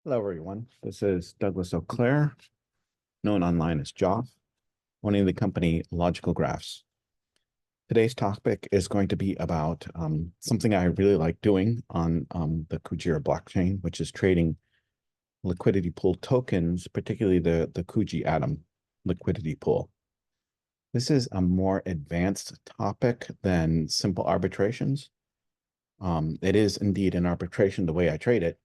Hello, everyone. This is Douglas O'Clair, known online as Joff, owning the company Logical Graphs. Today's topic is going to be about something I really like doing on the Kujira blockchain, which is trading liquidity pool tokens, particularly the KUJI-ATOM liquidity pool. This is a more advanced topic than simple arbitrations. It is indeed an arbitration the way I trade it,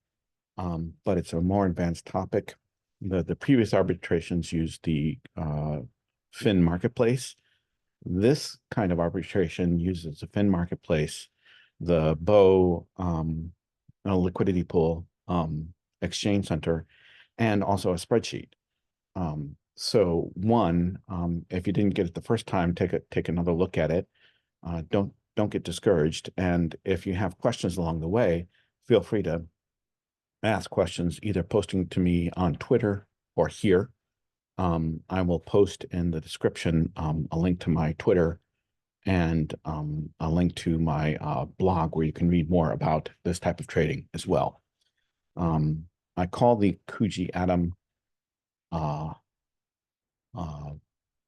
but it's a more advanced topic. The previous arbitrations used the FIN marketplace. This kind of arbitration uses the FIN marketplace, the BOW liquidity pool exchange center, and also a spreadsheet. So one, if you didn't get it the first time, take another look at it. Don't get discouraged. And if you have questions along the way, feel free to ask questions, either posting to me on Twitter or here. I will post in the description a link to my Twitter and a link to my blog where you can read more about this type of trading as well. I call the KUJI-ATOM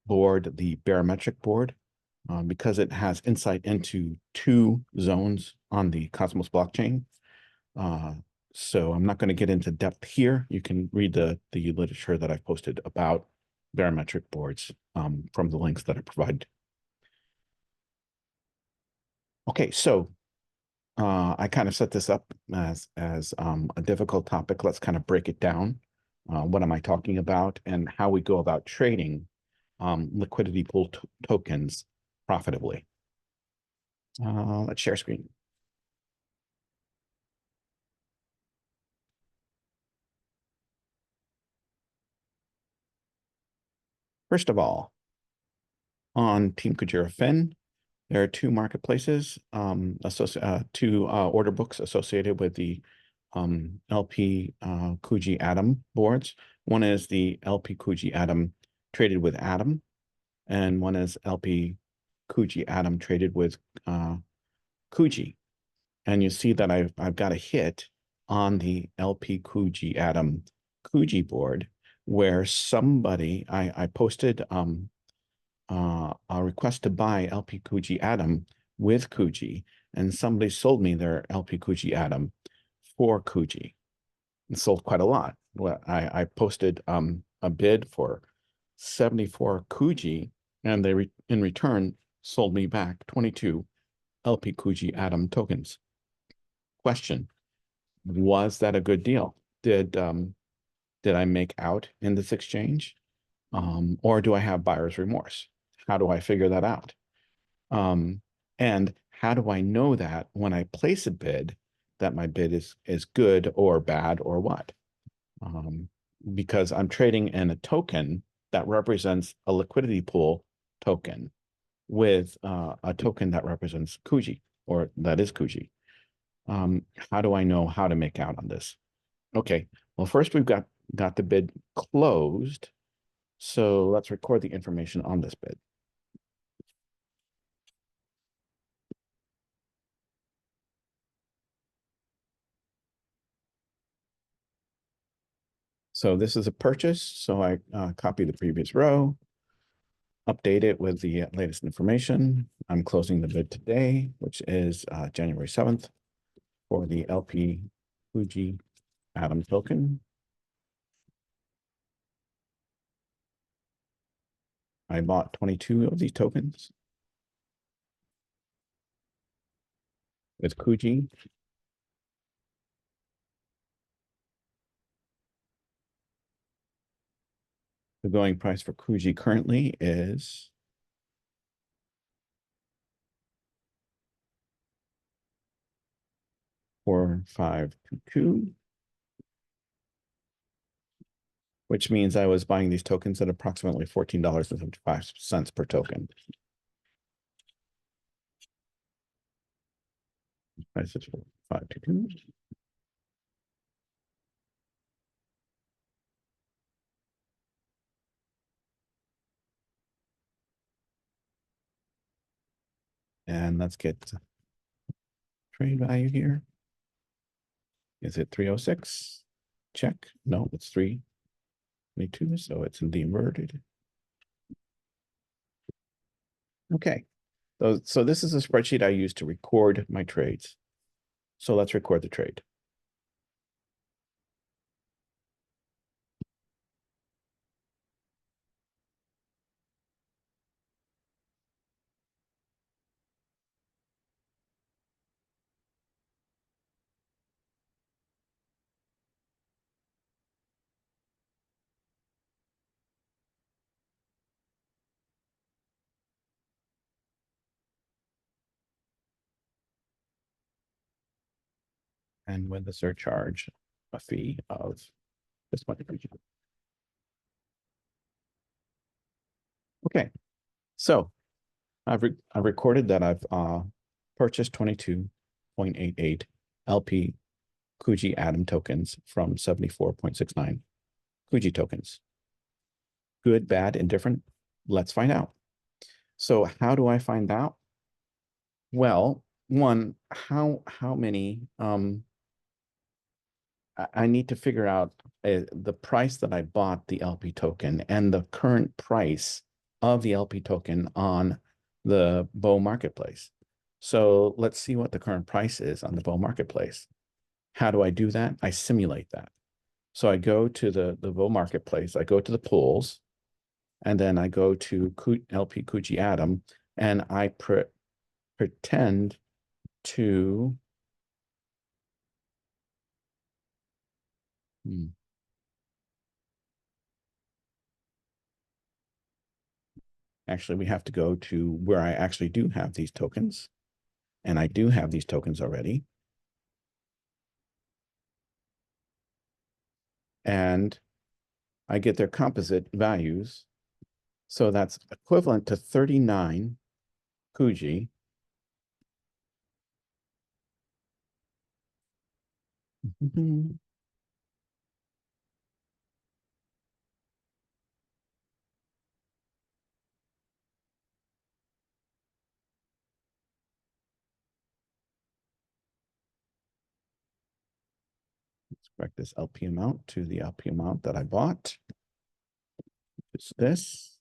board the barometric board because it has insight into two zones on the Cosmos blockchain. So I'm not going to get into depth here. You can read the literature that I've posted about barometric boards from the links that I provide. Okay, so I kind of set this up as a difficult topic. Let's kind of break it down. What am I talking about and how we go about trading liquidity pool tokens profitably. Let's share screen. First of all, on Team Kujira FIN, there are two marketplaces, two order books associated with the LP KUJI-ATOM boards. One is the LP KUJI-ATOM traded with ATOM, and one is LP KUJI-ATOM traded with KUJI. And you see that I've got a hit on the LP KUJI-ATOM KUJI board where somebody, I posted a request to buy LP KUJI-ATOM with KUJI, and somebody sold me their LP KUJI-ATOM for KUJI. It sold quite a lot. Well, I posted a bid for 74 KUJI, and they in return sold me back 22 LP KUJI-ATOM tokens. Question: was that a good deal? Did I make out in this exchange, or do I have buyer's remorse? How do I figure that out? And how do I know that when I place a bid that my bid is good or bad or what? Because I'm trading in a token that represents a liquidity pool token with a token that represents KUJI, or that is KUJI. How do I know how to make out on this? Okay, well, first we've got the bid closed. So let's record the information on this bid. So this is a purchase. So I copy the previous row, update it with the latest information. I'm closing the bid today, which is January 7th for the LP KUJI-ATOM token. I bought 22 of these tokens with KUJI. The going price for KUJI currently is $4,522, which means I was buying these tokens at approximately $14.75 per token. Price is $4,522. And let's get trade value here. Is it 306? check. No, it's 322, so it's in the inverted. Okay, so this is a spreadsheet I use to record my trades. So let's record the trade. And with the surcharge, a fee of this much. Okay, so I've recorded that I've purchased 22.88 LP KUJI-ATOM tokens from 74.69 KUJI tokens. Good, bad, indifferent? Let's find out. So how do I find out? Well, one, how many I need to figure out the price that I bought the LP token and the current price of the LP token on the BOW marketplace. So let's see what the current price is on the BOW marketplace. How do I do that? I simulate that. So I go to the BOW marketplace, I go to the pools, and then I go to LP KUJI-ATOM, and I pretend to actually, we have to go to where I actually do have these tokens. And I do have these tokens already. And I get their composite values. So that's equivalent to 39 KUJI. Let's correct this LP amount to the LP amount that I bought. It's this.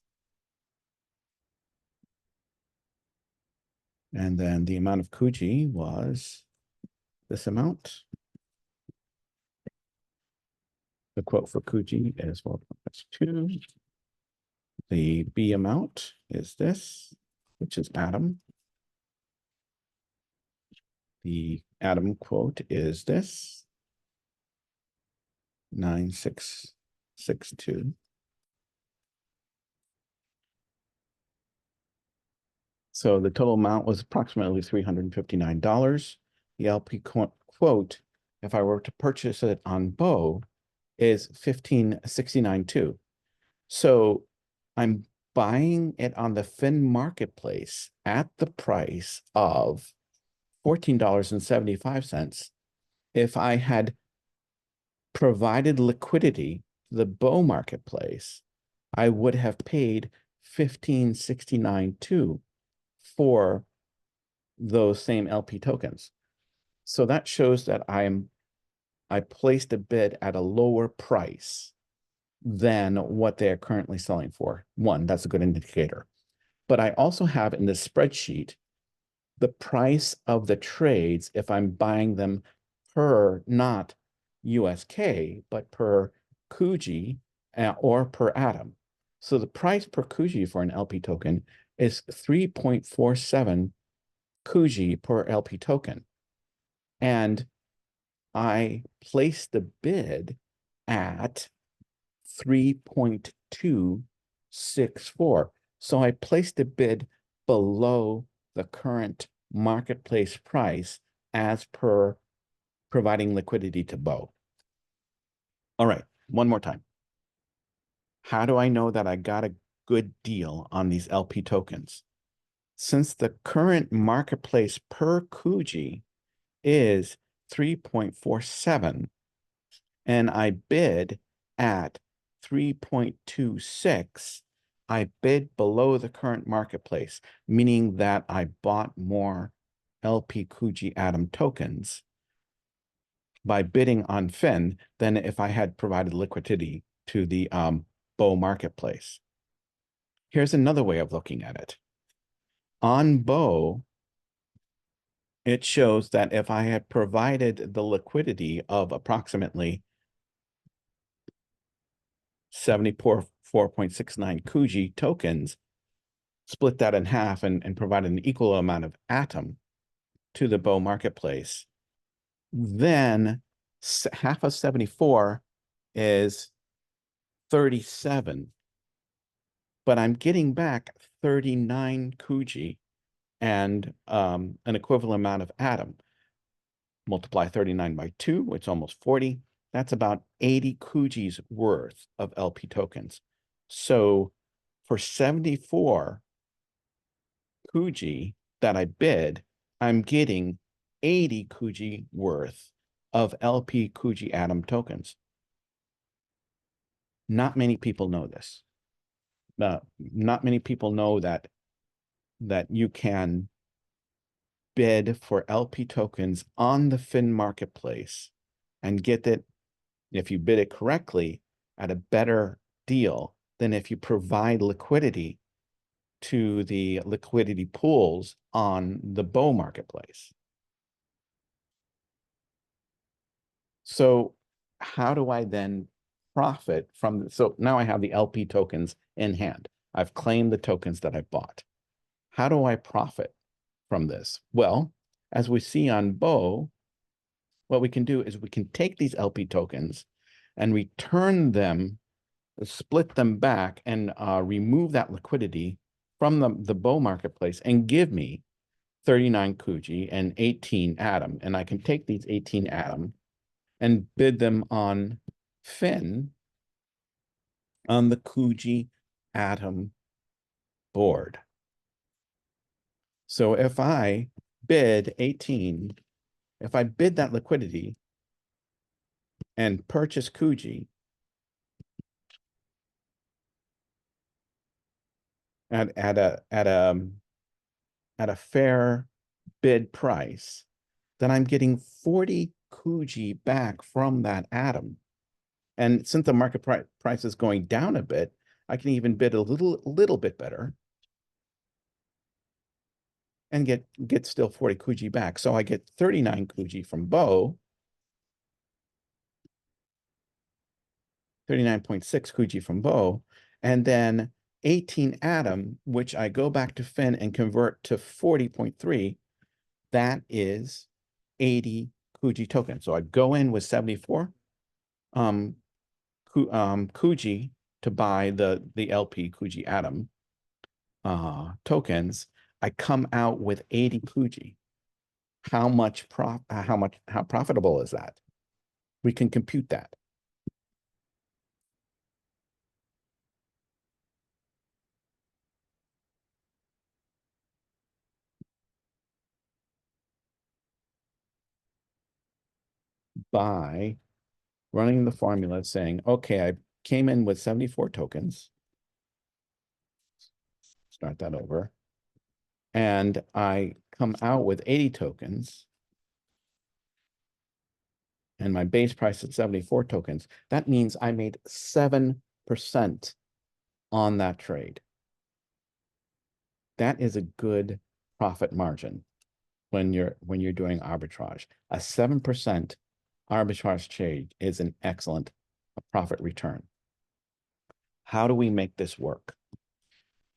And then the amount of KUJI was this amount. The quote for KUJI is 1.2. The B amount is this, which is ATOM. The ATOM quote is this, 9662. So the total amount was approximately $359. The LP quote, if I were to purchase it on BOW, is $1569.2. So I'm buying it on the Fin marketplace at the price of $14.75. If I had provided liquidity to the BOW marketplace, I would have paid $1569.2 for those same LP tokens. So that shows that I placed a bid at a lower price than what they're currently selling for. One, that's a good indicator. But I also have in this spreadsheet the price of the trades if I'm buying them per not USK, but per KUJI or per ATOM. So the price per KUJI for an LP token is 3.47 KUJI per LP token. And I placed the bid at 3.264. So I placed a bid below the current marketplace price as per providing liquidity to BOW. All right, one more time. How do I know that I got a good deal on these LP tokens? Since the current marketplace per KUJI is 3.47, and I bid at 3.26, I bid below the current marketplace, meaning that I bought more LP KUJI-ATOM tokens. by bidding on Fin than if I had provided liquidity to the BOW marketplace. Here's another way of looking at it. On BOW, it shows that if I had provided the liquidity of approximately 74.69 KUJI tokens, split that in half and provide an equal amount of ATOM to the BOW marketplace, then half of 74 is 37. But I'm getting back 39 KUJI and an equivalent amount of ATOM. Multiply 39 by 2, which is almost 40. That's about 80 KUJI's worth of LP tokens. So for 74 KUJI that I bid, I'm getting 80 KUJI worth of LP KUJI-ATOM tokens. Not many people know this. Not many people know that you can bid for LP tokens on the Fin marketplace and get it, if you bid it correctly, at a better deal than if you provide liquidity to the liquidity pools on the BOW marketplace. So how do I then profit from, so now I have the LP tokens in hand. I've claimed the tokens that I bought. How do I profit from this? Well, as we see on BOW, what we can do is we can take these LP tokens and return them, split them back, and remove that liquidity from the BOW marketplace and give me 39 KUJI and 18 ATOM. And I can take these 18 ATOM and bid them on Fin on the KUJI-ATOM board. So if I bid 18, if I bid that liquidity and purchase KUJI at a fair bid price, then I'm getting 40 KUJI back from that ATOM. And since the market price is going down a bit, I can even bid a little bit better and get still 40 KUJI back. So I get 39 KUJI from BOW, 39.6 KUJI from BOW, and then 18 ATOM, which I go back to Fin and convert to 40.3, that is 80 KUJI tokens. So I go in with 74 KUJI to buy the LP KUJI-ATOM tokens. I come out with 80 KUJI. How profitable is that? We can compute that. By running the formula saying, okay, I came in with 74 tokens. Start that over. And I come out with 80 tokens. And my base price is 74 tokens. That means I made 7% on that trade. That is a good profit margin when you're doing arbitrage. A 7% arbitrage trade is an excellent profit return. How do we make this work?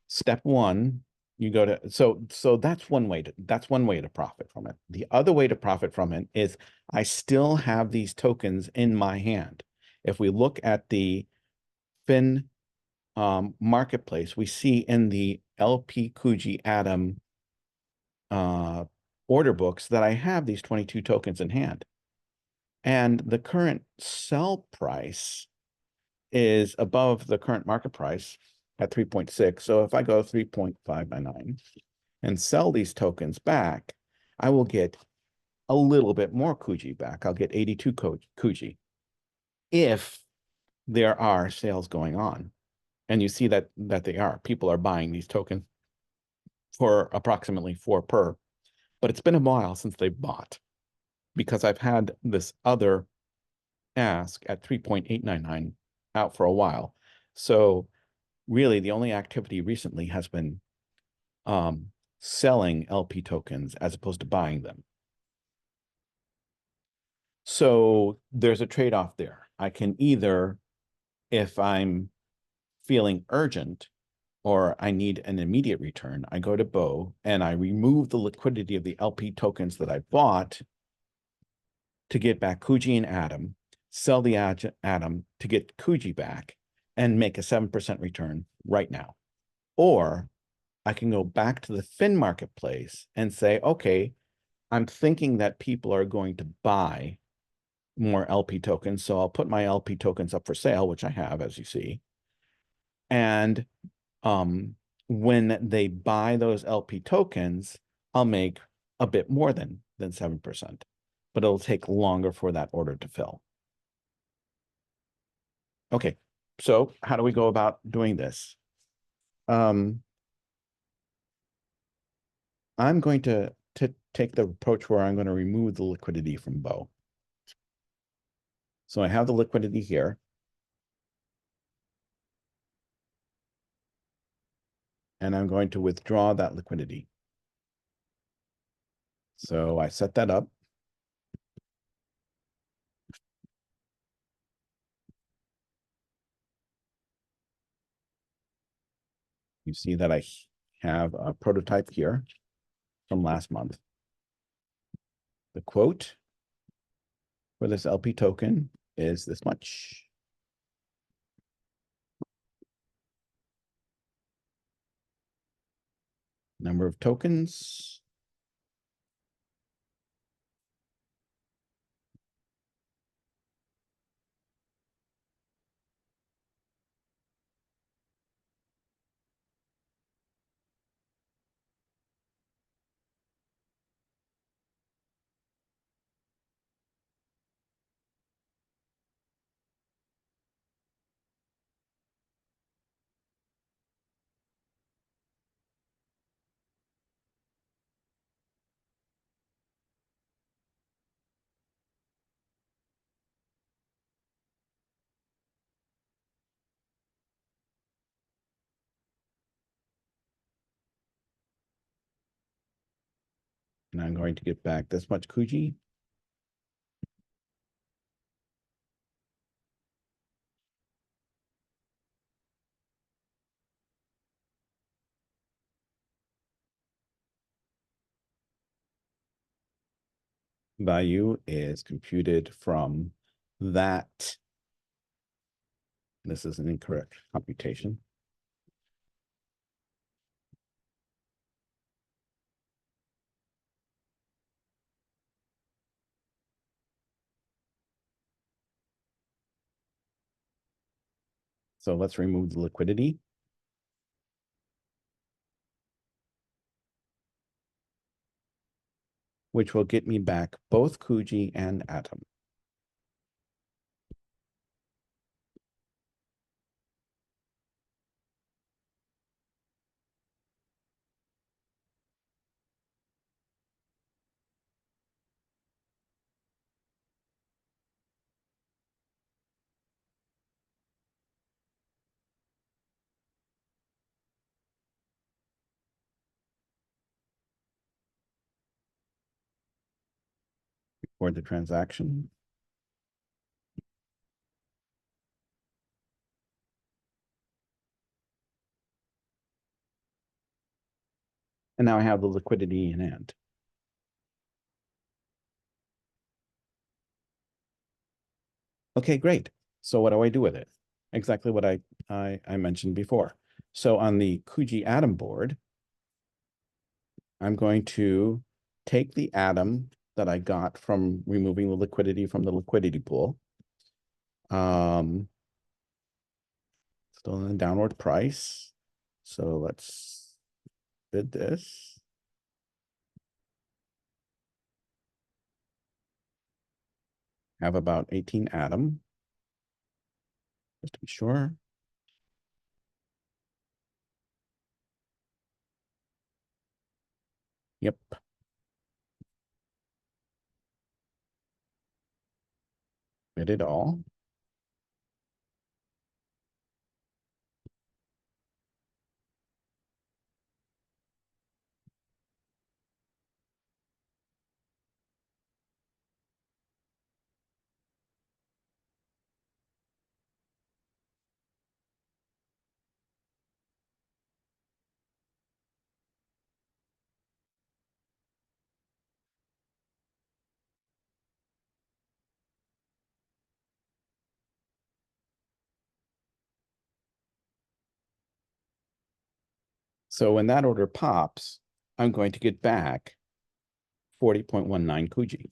Step one, you go to, so that's one way to profit from it. The other way to profit from it is I still have these tokens in my hand. If we look at the Fin marketplace, we see in the LP KUJI-ATOM order books that I have these 22 tokens in hand. And the current sell price is above the current market price at 3.6. So if I go 3.599 and sell these tokens back, I will get a little bit more KUJI back. I'll get 82 KUJI if there are sales going on. And you see that they are. People are buying these tokens for approximately 4 per, but it's been a while since they bought. because I've had this other ask at 3.899 out for a while. So really the only activity recently has been selling LP tokens as opposed to buying them. So there's a trade-off there. I can either, if I'm feeling urgent or I need an immediate return, I go to BOW and I remove the liquidity of the LP tokens that I bought to get back KUJI and ATOM, sell the ATOM to get KUJI back, and make a 7% return right now. Or I can go back to the Fin marketplace and say, okay, I'm thinking that people are going to buy more LP tokens, so I'll put my LP tokens up for sale, which I have, as you see. And when they buy those LP tokens, I'll make a bit more than 7%, but it'll take longer for that order to fill. Okay, so how do we go about doing this? I'm going to take the approach where I'm going to remove the liquidity from BOW. So I have the liquidity here. And I'm going to withdraw that liquidity. So I set that up. You see that I have a prototype here from last month. The quote for this LP token is this much. Number of tokens. And I'm going to get back this much KUJI. Value is computed from that. This is an incorrect computation. So let's remove the liquidity. Which will get me back both KUJI and ATOM. For the transaction. And now I have the liquidity in hand. Okay, great. So what do I do with it? Exactly what I mentioned before. So on the KUJI-ATOM board, I'm going to take the atom that I got from removing the liquidity from the liquidity pool. Still in the downward price. So let's bid this. Have about 18 atom, just to be sure. Yep. bid it all. So when that order pops, I'm going to get back 40.19 KUJI.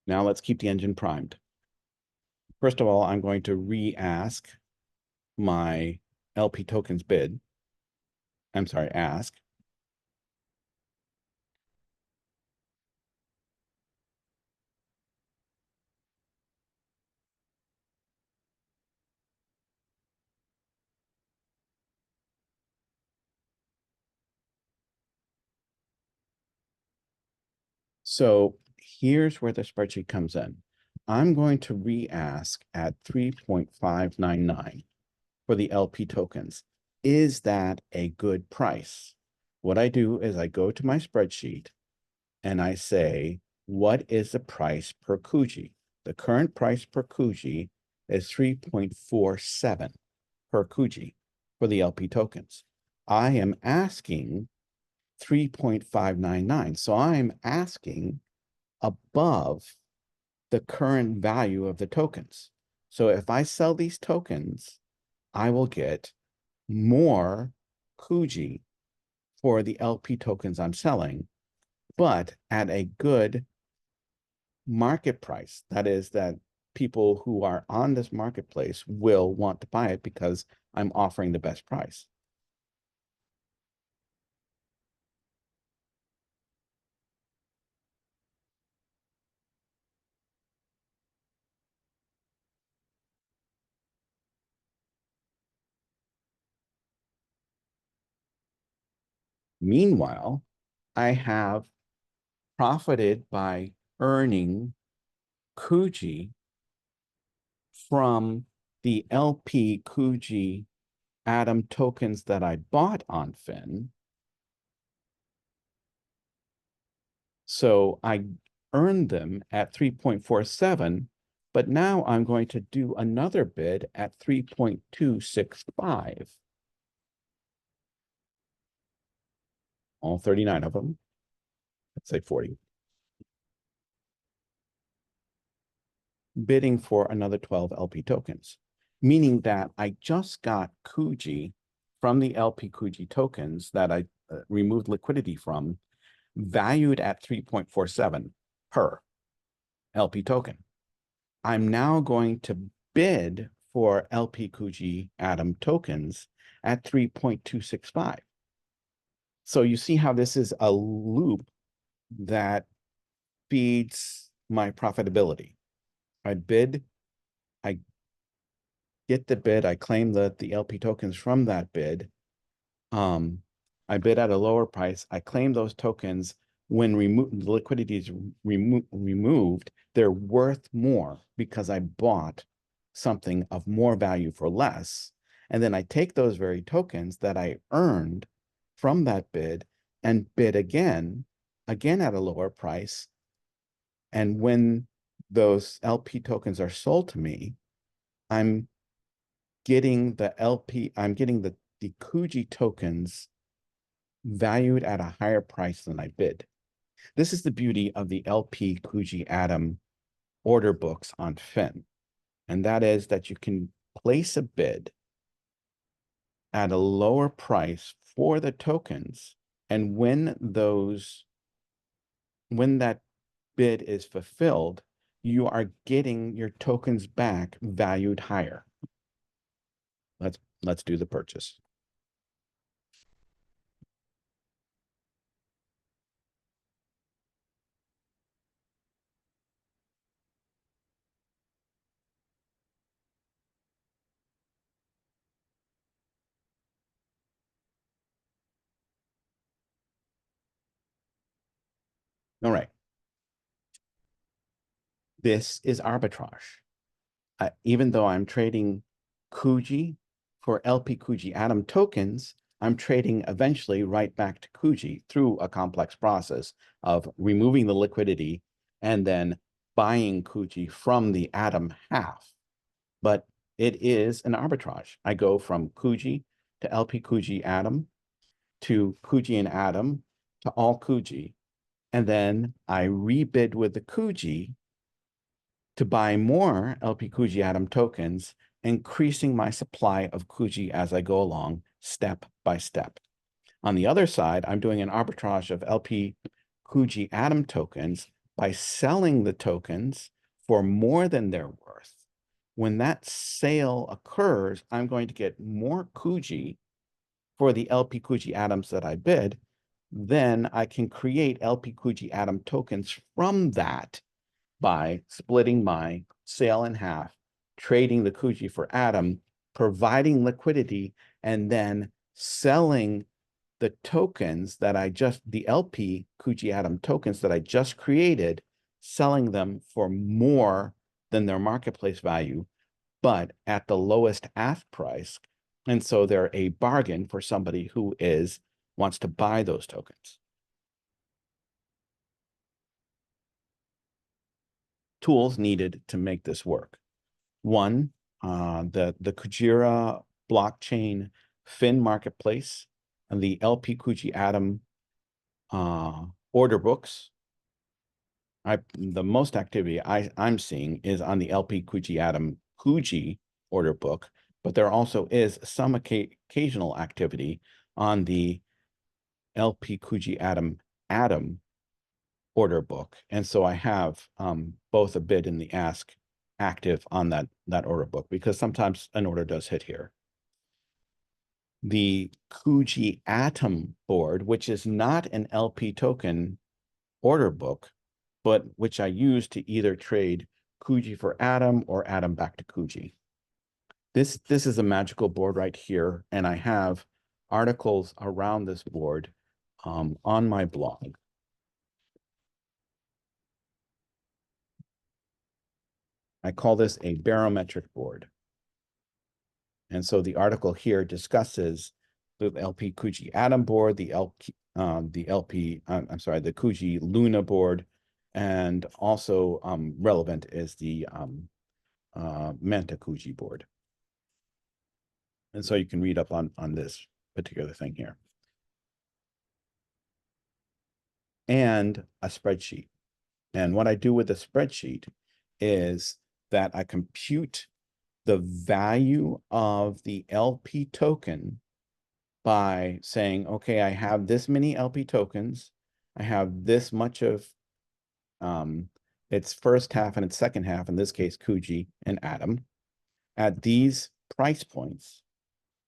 Now let's keep the engine primed. First of all, I'm going to re-ask my LP tokens bid. I'm sorry, ask. So here's where the spreadsheet comes in. I'm going to re-ask at 3.599 for the LP tokens. Is that a good price? What I do is I go to my spreadsheet and I say, what is the price per KUJI? The current price per KUJI is 3.47 per KUJI for the LP tokens. I am asking 3.599. So I'm asking above the current value of the tokens. So if I sell these tokens, I will get more KUJI for the LP tokens I'm selling, but at a good market price. That is, that people who are on this marketplace will want to buy it because I'm offering the best price. Meanwhile, I have profited by earning KUJI from the LP KUJI-ATOM tokens that I bought on Fin. So I earned them at 3.47, but now I'm going to do another bid at 3.265. All 39 of them. Let's say 40. Bidding for another 12 LP tokens, meaning that I just got KUJI from the LP KUJI tokens that I removed liquidity from, valued at 3.47 per LP token. I'm now going to bid for LP KUJI-ATOM tokens at 3.265. So you see how this is a loop that feeds my profitability. I bid, I get the bid, I claim the LP tokens from that bid. I bid at a lower price. I claim those tokens. When the liquidity is removed, they're worth more because I bought something of more value for less. And then I take those very tokens that I earned from that bid and bid again at a lower price. And when those LP tokens are sold to me, I'm getting the KUJI tokens valued at a higher price than I bid. This is the beauty of the LP KUJI-ATOM order books on Fin. And that is that you can place a bid at a lower price for the tokens. And when that bid is fulfilled, you are getting your tokens back valued higher. Let's do the purchase. All right. This is arbitrage. Even though I'm trading KUJI for LP KUJI-ATOM tokens, I'm trading eventually right back to KUJI through a complex process of removing the liquidity and then buying KUJI from the ATOM half. But it is an arbitrage. I go from KUJI to LP KUJI-ATOM to KUJI and ATOM to all KUJI, and then I rebid with the KUJI to buy more LP KUJI-ATOM tokens, increasing my supply of KUJI as I go along, step by step. On the other side, I'm doing an arbitrage of LP KUJI-ATOM tokens by selling the tokens for more than they're worth. When that sale occurs, I'm going to get more KUJI for the LP KUJI-ATOMs that I bid. Then I can create LP KUJI-ATOM tokens from that by splitting my sale in half, trading the KUJI for ATOM, providing liquidity, and then selling the tokens that the LP KUJI-ATOM tokens that I just created, selling them for more than their marketplace value, but at the lowest ask price. And so they're a bargain for somebody who wants to buy those tokens. Tools needed to make this work. One, the Kujira blockchain FIN marketplace and the LP KUJI-ATOM order books. The most activity I'm seeing is on the LP KUJI-ATOM KUJI order book, but there also is some occasional activity on the LP KUJI-ATOM order book. And so I have both a bid and the ask active on that order book, because sometimes an order does hit here. The KUJI-ATOM board, which is not an LP token order book, but which I use to either trade KUJI for ATOM or ATOM back to KUJI. This is a magical board right here, and I have articles around this board on my blog. I call this a barometric board. And so the article here discusses the LP KUJI-ATOM board, the KUJI Luna board, and also relevant is the Manta KUJI board. And so you can read up on this particular thing here. And a spreadsheet. And what I do with the spreadsheet is that I compute the value of the LP token by saying, okay, I have this many LP tokens. I have this much of its first half and its second half, in this case, KUJI and ATOM, at these price points.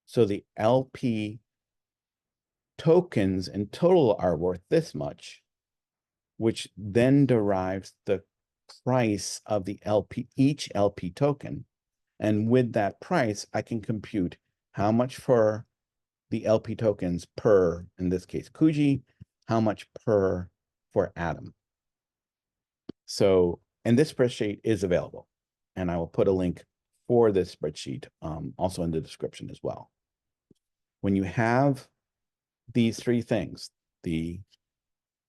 So the LP tokens in total are worth this much, which then derives the price of the each LP token. And with that price, I can compute how much for the LP tokens per, in this case, KUJI, how much per for ATOM. So, and this spreadsheet is available, and I will put a link for this spreadsheet also in the description as well. When you have these three things, the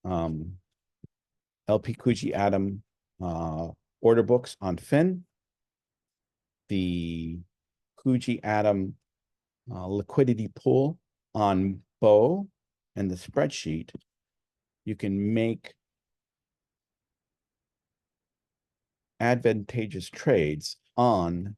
LP KUJI-ATOM order books on FIN, the KUJI-ATOM liquidity pool on BOW, and the spreadsheet, you can make advantageous trades on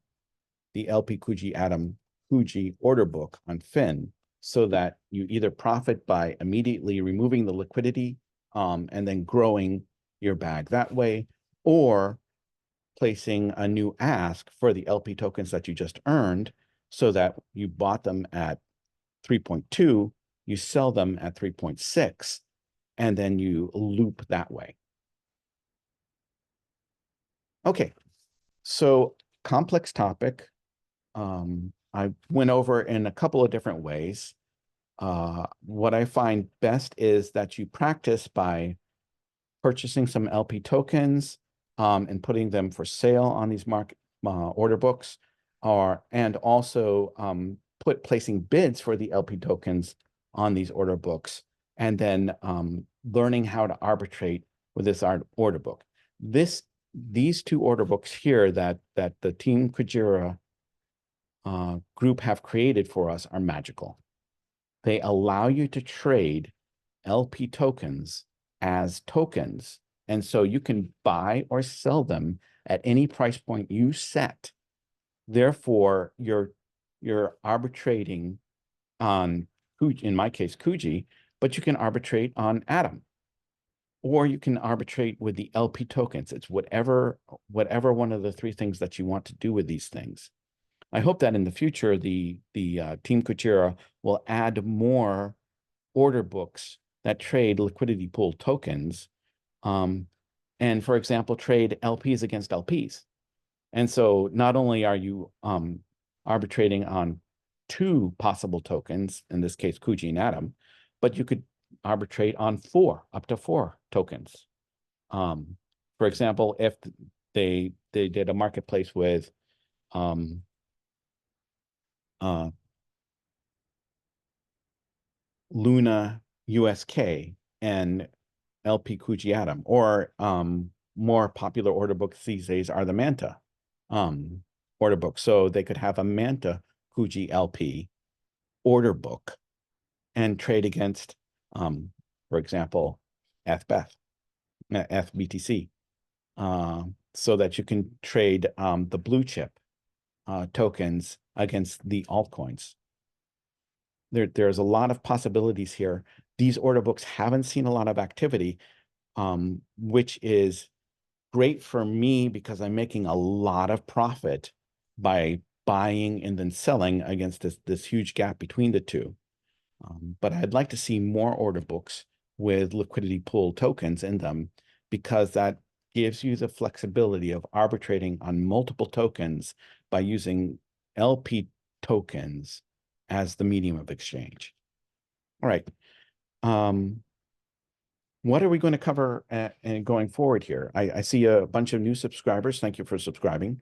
the LP KUJI-ATOM KUJI order book on FIN, so that you either profit by immediately removing the liquidity and then growing your bag that way, or placing a new ask for the LP tokens that you just earned, so that you bought them at 3.2, you sell them at 3.6, and then you loop that way. Okay, so complex topic. I went over in a couple of different ways. What I find best is that you practice by purchasing some LP tokens, and putting them for sale on these market order books, and also placing bids for the LP tokens on these order books, and then learning how to arbitrate with this order book. These two order books here that the Team Kujira group have created for us are magical. They allow you to trade LP tokens as tokens, and so you can buy or sell them at any price point you set. Therefore, you're arbitrating on, in my case, KUJI, but you can arbitrate on ATOM, or you can arbitrate with the LP tokens. It's whatever one of the three things that you want to do with these things. I hope that in the future, the Team Kujira will add more order books that trade liquidity pool tokens, and for example, trade LPs against LPs. And so not only are you arbitrating on two possible tokens, in this case, KUJI and ATOM, but you could arbitrate on up to four tokens. For example, if they did a marketplace with Luna USK and LP KUJI-ATOM, or more popular order books these days are the Manta order book. So they could have a Manta KUJI LP order book and trade against, for example, FBTC, so that you can trade the blue chip tokens against the altcoins. There's a lot of possibilities here. These order books haven't seen a lot of activity, which is great for me because I'm making a lot of profit by buying and then selling against this huge gap between the two. But I'd like to see more order books with liquidity pool tokens in them, because that gives you the flexibility of arbitrating on multiple tokens by using LP tokens as the medium of exchange. All right. What are we going to cover going forward here? I see a bunch of new subscribers. Thank you for subscribing.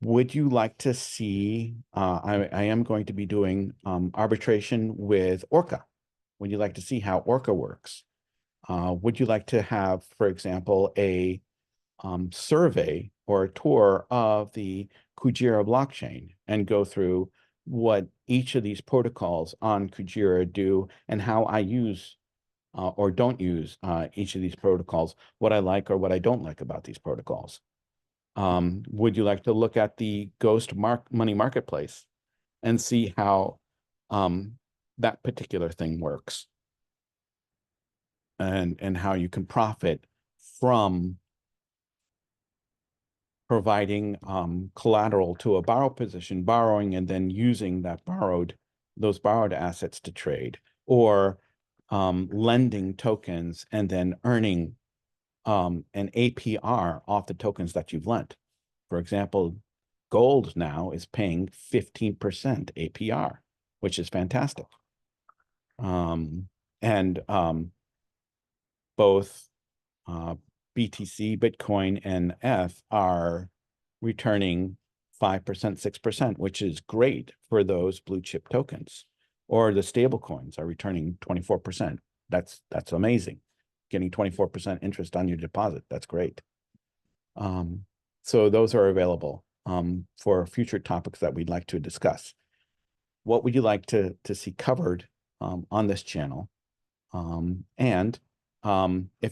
Would you like to see, I am going to be doing arbitration with Orca. Would you like to see how Orca works? Would you like to have, for example, a survey or a tour of the Kujira blockchain and go through what each of these protocols on Kujira do and how I use or don't use each of these protocols, what I like or what I don't like about these protocols? Would you like to look at the Ghost Money Marketplace and see how that particular thing works, and how you can profit from providing collateral to a borrow position, borrowing and then using those borrowed assets to trade, or lending tokens and then earning an APR off the tokens that you've lent. For example, gold now is paying 15% APR, which is fantastic. Both BTC, Bitcoin, and ETH are returning 5%, 6%, which is great for those blue chip tokens. Or the stable coins are returning 24%. That's amazing. Getting 24% interest on your deposit. That's great. So those are available for future topics that we'd like to discuss. What would you like to see covered on this channel? If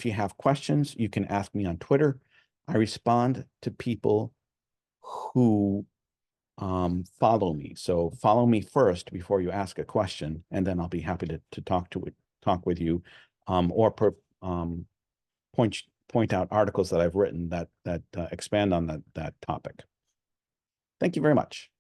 you have questions, you can ask me on Twitter. I respond to people who follow me. So follow me first before you ask a question, and then I'll be happy to talk with you, or point out articles that I've written that expand on that topic. Thank you very much.